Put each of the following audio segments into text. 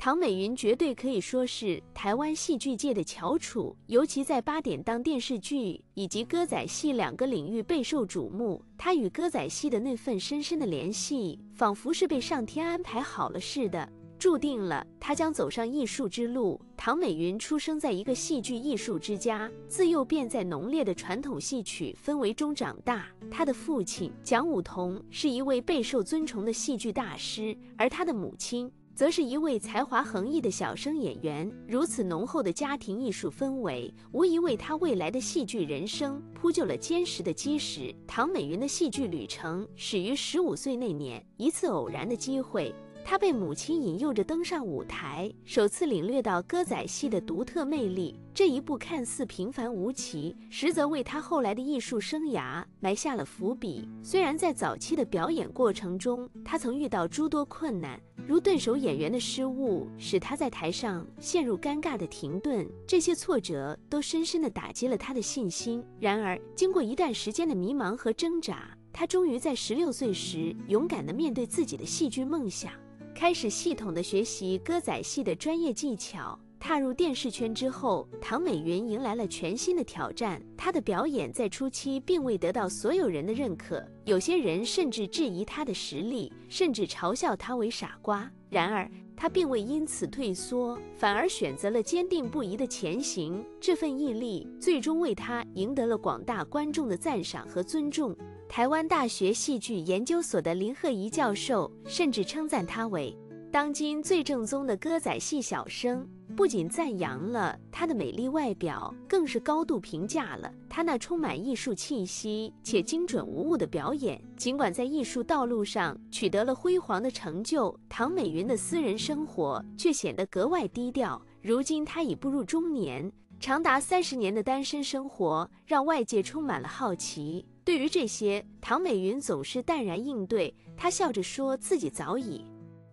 唐美云绝对可以说是台湾戏剧界的翘楚，尤其在8点档电视剧以及歌仔戏2个领域备受瞩目。她与歌仔戏的那份深深的联系，仿佛是被上天安排好了似的，注定了她将走上艺术之路。唐美云出生在一个戏剧艺术之家，自幼便在浓烈的传统戏曲氛围中长大。她的父亲蒋武同是一位备受尊崇的戏剧大师，而她的母亲则是一位才华横溢的小生演员。如此浓厚的家庭艺术氛围，无疑为她未来的戏剧人生铺就了坚实的基石。唐美云的戏剧旅程始于15岁那年，一次偶然的机会，她被母亲引诱着登上舞台，首次领略到歌仔戏的独特魅力。这一步看似平凡无奇，实则为她后来的艺术生涯埋下了伏笔。虽然在早期的表演过程中，她曾遇到诸多困难，如对手演员的失误使她在台上陷入尴尬的停顿，这些挫折都深深地打击了她的信心。然而，经过一段时间的迷茫和挣扎，她终于在16岁时勇敢地面对自己的戏剧梦想，开始系统地学习歌仔戏的专业技巧。踏入电视圈之后，唐美云迎来了全新的挑战。她的表演在初期并未得到所有人的认可，有些人甚至质疑她的实力，甚至嘲笑她为傻瓜。然而，她并未因此退缩，反而选择了坚定不移的前行。这份毅力最终为她赢得了广大观众的赞赏和尊重。台湾大学戏剧研究所的林鹤仪教授甚至称赞她为当今最正宗的歌仔戏小生，不仅赞扬了她的美丽外表，更是高度评价了她那充满艺术气息且精准无误的表演。尽管在艺术道路上取得了辉煌的成就，唐美云的私人生活却显得格外低调。如今她已步入中年，长达30年的单身生活让外界充满了好奇。对于这些，唐美云总是淡然应对，她笑着说自己早已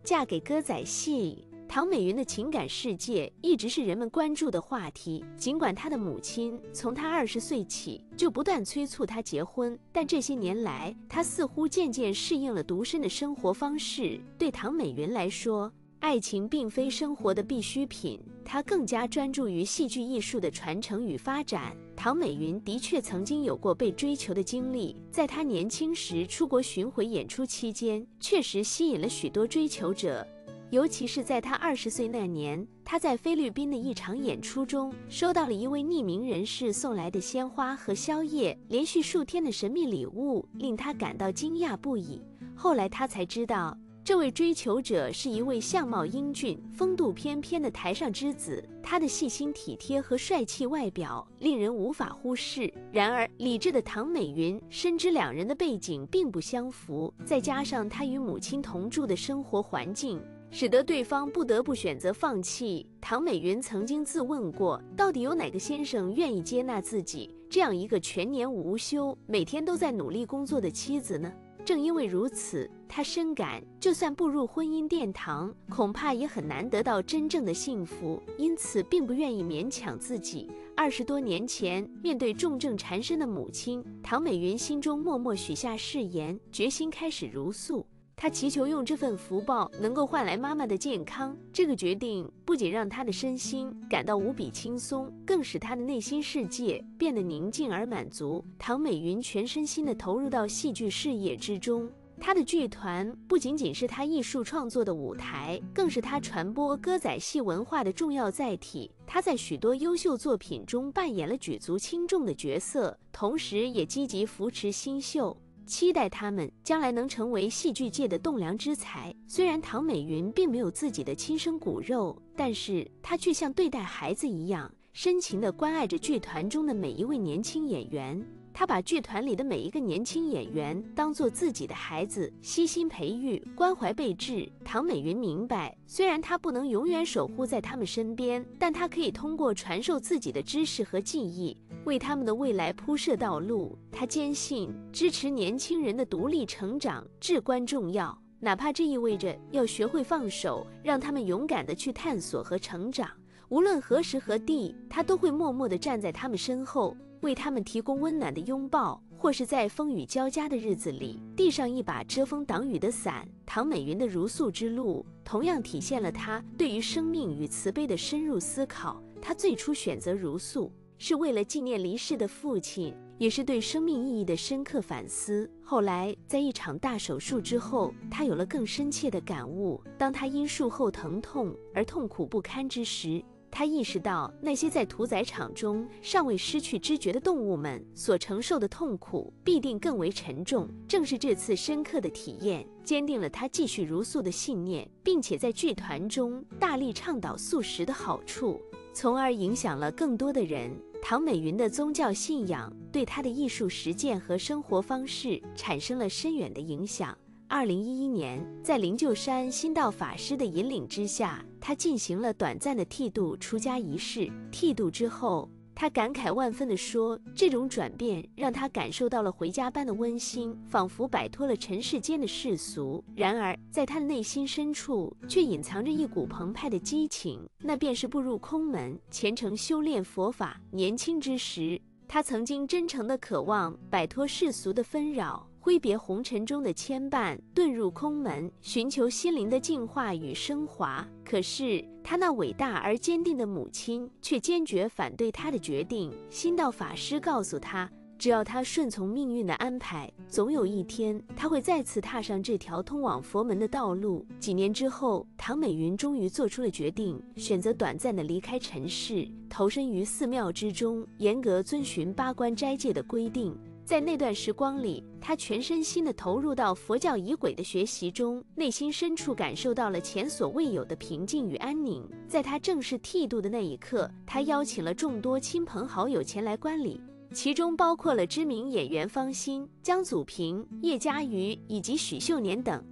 嫁给歌仔戏。唐美云的情感世界一直是人们关注的话题，尽管她的母亲从她20岁起就不断催促她结婚，但这些年来，她似乎渐渐适应了独身的生活方式。对唐美云来说，爱情并非生活的必需品，她更加专注于戏剧艺术的传承与发展。唐美云的确曾经有过被追求的经历，在她年轻时出国巡回演出期间，确实吸引了许多追求者。尤其是在她20岁那年，她在菲律宾的一场演出中，收到了一位匿名人士送来的鲜花和宵夜，连续数天的神秘礼物令她感到惊讶不已。后来她才知道，这位追求者是一位相貌英俊、风度翩翩的台上之子，他的细心体贴和帅气外表令人无法忽视。然而，理智的唐美云深知两人的背景并不相符，再加上她与母亲同住的生活环境，使得对方不得不选择放弃。唐美云曾经自问过，到底有哪个先生愿意接纳自己这样一个全年无休、每天都在努力工作的妻子呢？正因为如此，她深感就算步入婚姻殿堂，恐怕也很难得到真正的幸福，因此并不愿意勉强自己。20多年前，面对重症缠身的母亲，唐美云心中默默许下誓言，决心开始茹素。她祈求用这份福报能够换来妈妈的健康。这个决定不仅让她的身心感到无比轻松，更使她的内心世界变得宁静而满足。唐美云全身心地投入到戏剧事业之中。她的剧团不仅仅是她艺术创作的舞台，更是她传播歌仔戏文化的重要载体。她在许多优秀作品中扮演了举足轻重的角色，同时也积极扶持新秀，期待他们将来能成为戏剧界的栋梁之才。虽然唐美云并没有自己的亲生骨肉，但是她却像对待孩子一样，深情地关爱着剧团中的每一位年轻演员。她把剧团里的每一个年轻演员当作自己的孩子，悉心培育，关怀备至。唐美云明白，虽然她不能永远守护在他们身边，但她可以通过传授自己的知识和技艺，为他们的未来铺设道路。她坚信，支持年轻人的独立成长至关重要，哪怕这意味着要学会放手，让他们勇敢地去探索和成长。无论何时何地，她都会默默地站在他们身后，为他们提供温暖的拥抱，或是在风雨交加的日子里递上一把遮风挡雨的伞。唐美云的如素之路同样体现了她对于生命与慈悲的深入思考。她最初选择如素，是为了纪念离世的父亲，也是对生命意义的深刻反思。后来在一场大手术之后，她有了更深切的感悟。当她因术后疼痛而痛苦不堪之时，他意识到那些在屠宰场中尚未失去知觉的动物们所承受的痛苦必定更为沉重。正是这次深刻的体验，坚定了他继续茹素的信念，并且在剧团中大力倡导素食的好处，从而影响了更多的人。唐美云的宗教信仰对她的艺术实践和生活方式产生了深远的影响。2011年，在灵鹫山新道法师的引领之下，他进行了短暂的剃度出家仪式。剃度之后，他感慨万分地说，这种转变让他感受到了回家般的温馨，仿佛摆脱了尘世间的世俗。然而在他的内心深处却隐藏着一股澎湃的激情，那便是步入空门，虔诚修炼佛法。年轻之时，他曾经真诚地渴望摆脱世俗的纷扰，挥别红尘中的牵绊，遁入空门，寻求心灵的净化与升华。可是他那伟大而坚定的母亲却坚决反对他的决定。新道法师告诉他，只要他顺从命运的安排，总有一天他会再次踏上这条通往佛门的道路。几年之后，唐美云终于做出了决定，选择短暂的离开尘世，投身于寺庙之中，严格遵循八关斋戒的规定。在那段时光里，他全身心地投入到佛教仪轨的学习中，内心深处感受到了前所未有的平静与安宁。在他正式剃度的那一刻，他邀请了众多亲朋好友前来观礼，其中包括了知名演员方欣、江祖平、叶嘉瑜以及许秀年等。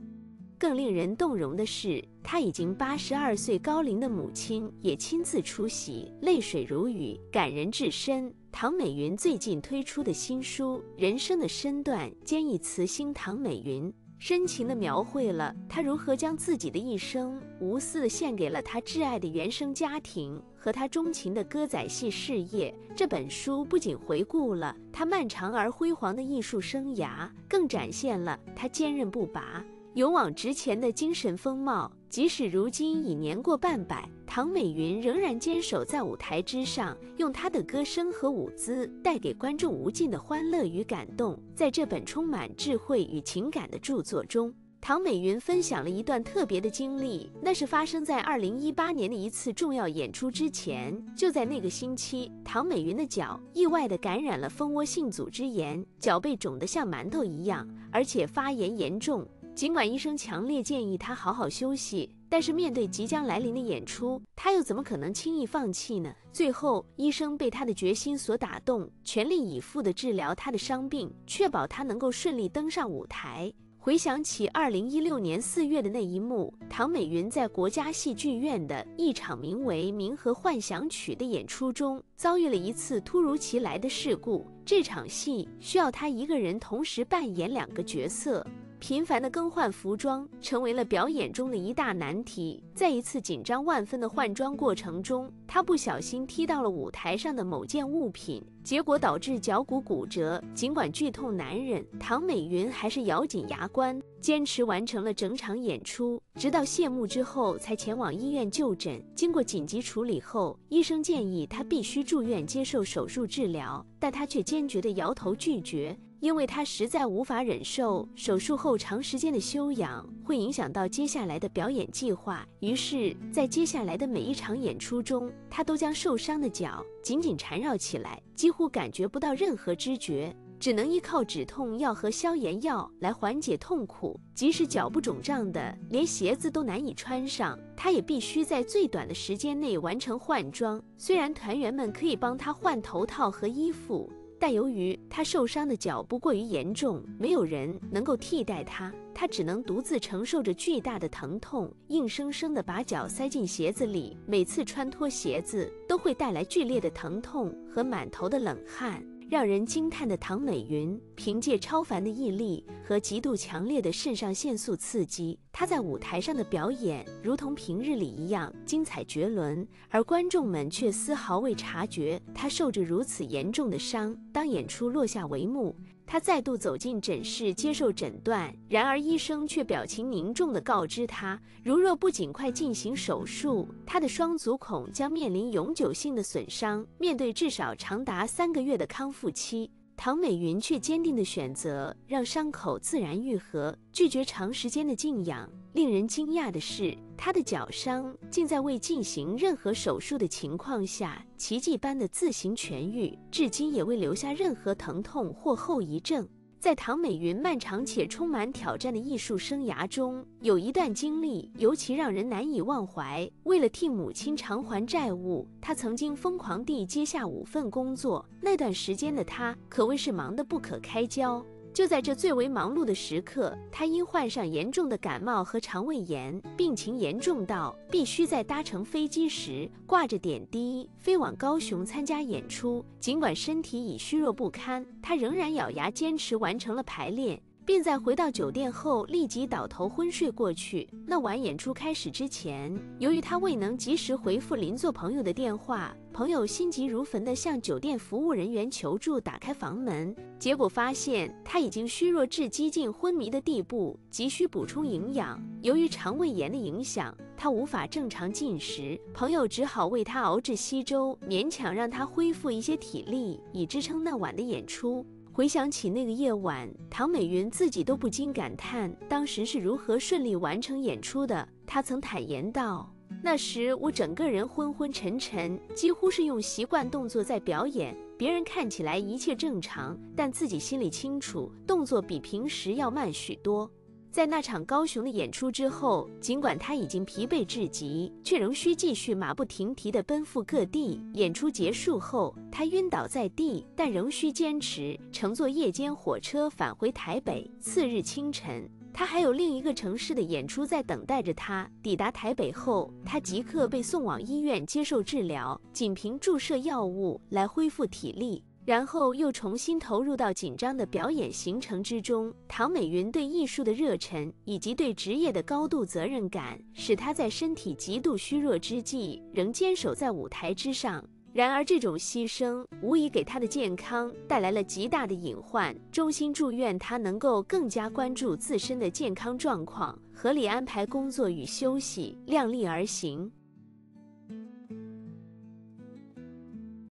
更令人动容的是，他已经82岁高龄的母亲也亲自出席，泪水如雨，感人至深。唐美云最近推出的新书《人生的身段》，兼以慈心唐美云，深情地描绘了她如何将自己的一生无私地献给了她挚爱的原生家庭和她钟情的歌仔戏事业。这本书不仅回顾了她漫长而辉煌的艺术生涯，更展现了她坚韧不拔、勇往直前的精神风貌。即使如今已年过半百，唐美云仍然坚守在舞台之上，用她的歌声和舞姿带给观众无尽的欢乐与感动。在这本充满智慧与情感的著作中，唐美云分享了一段特别的经历，那是发生在2018年的一次重要演出之前。就在那个星期，唐美云的脚意外地感染了蜂窝性组织炎，脚被肿得像馒头一样，而且发炎严重。尽管医生强烈建议他好好休息，但是面对即将来临的演出，他又怎么可能轻易放弃呢？最后，医生被他的决心所打动，全力以赴地治疗他的伤病，确保他能够顺利登上舞台。回想起2016年4月的那一幕，唐美云在国家戏剧院的一场名为《冥河幻想曲》的演出中，遭遇了一次突如其来的事故。这场戏需要她一个人同时扮演2个角色，频繁的更换服装成为了表演中的一大难题。在一次紧张万分的换装过程中，她不小心踢到了舞台上的某件物品，结果导致脚骨骨折。尽管剧痛难忍，唐美云还是咬紧牙关，坚持完成了整场演出，直到谢幕之后才前往医院就诊。经过紧急处理后，医生建议她必须住院接受手术治疗，但她却坚决地摇头拒绝，因为他实在无法忍受手术后长时间的休养会影响到接下来的表演计划。于是在接下来的每一场演出中，他都将受伤的脚紧紧缠绕起来，几乎感觉不到任何知觉，只能依靠止痛药和消炎药来缓解痛苦。即使脚部肿胀的连鞋子都难以穿上，他也必须在最短的时间内完成换装。虽然团员们可以帮他换头套和衣服，但由于他受伤的脚部过于严重，没有人能够替代他，他只能独自承受着巨大的疼痛，硬生生地把脚塞进鞋子里。每次穿脱鞋子都会带来剧烈的疼痛和满头的冷汗。让人惊叹的唐美云凭借超凡的毅力和极度强烈的肾上腺素刺激，她在舞台上的表演如同平日里一样精彩绝伦，而观众们却丝毫未察觉她受着如此严重的伤。当演出落下帷幕，他再度走进诊室接受诊断，然而医生却表情凝重地告知他，如若不尽快进行手术，他的双足孔将面临永久性的损伤，面对至少长达3个月的康复期。唐美云却坚定地选择让伤口自然愈合，拒绝长时间的静养。令人惊讶的是，她的脚伤竟在未进行任何手术的情况下，奇迹般的自行痊愈，至今也未留下任何疼痛或后遗症。在唐美云漫长且充满挑战的艺术生涯中，有一段经历尤其让人难以忘怀。为了替母亲偿还债务，她曾经疯狂地接下5份工作。那段时间的她可谓是忙得不可开交。就在这最为忙碌的时刻，他因患上严重的感冒和肠胃炎，病情严重到必须在搭乘飞机时挂着点滴飞往高雄参加演出。尽管身体已虚弱不堪，他仍然咬牙坚持完成了排练，并在回到酒店后立即倒头昏睡过去。那晚演出开始之前，由于他未能及时回复邻座朋友的电话，朋友心急如焚地向酒店服务人员求助，打开房门，结果发现他已经虚弱至几近昏迷的地步，急需补充营养。由于肠胃炎的影响，他无法正常进食，朋友只好为他熬制稀粥，勉强让他恢复一些体力，以支撑那晚的演出。回想起那个夜晚，唐美云自己都不禁感叹当时是如何顺利完成演出的。她曾坦言道，那时我整个人昏昏沉沉，几乎是用习惯动作在表演，别人看起来一切正常，但自己心里清楚，动作比平时要慢许多。在那场高雄的演出之后，尽管他已经疲惫至极，却仍需继续马不停蹄地奔赴各地。演出结束后，他晕倒在地，但仍需坚持乘坐夜间火车返回台北。次日清晨，他还有另一个城市的演出在等待着他。抵达台北后，他即刻被送往医院接受治疗，仅凭注射药物来恢复体力。然后又重新投入到紧张的表演行程之中。唐美云对艺术的热忱以及对职业的高度责任感，使她在身体极度虚弱之际，仍坚守在舞台之上。然而这种牺牲无疑给她的健康带来了极大的隐患，衷心祝愿她能够更加关注自身的健康状况，合理安排工作与休息，量力而行。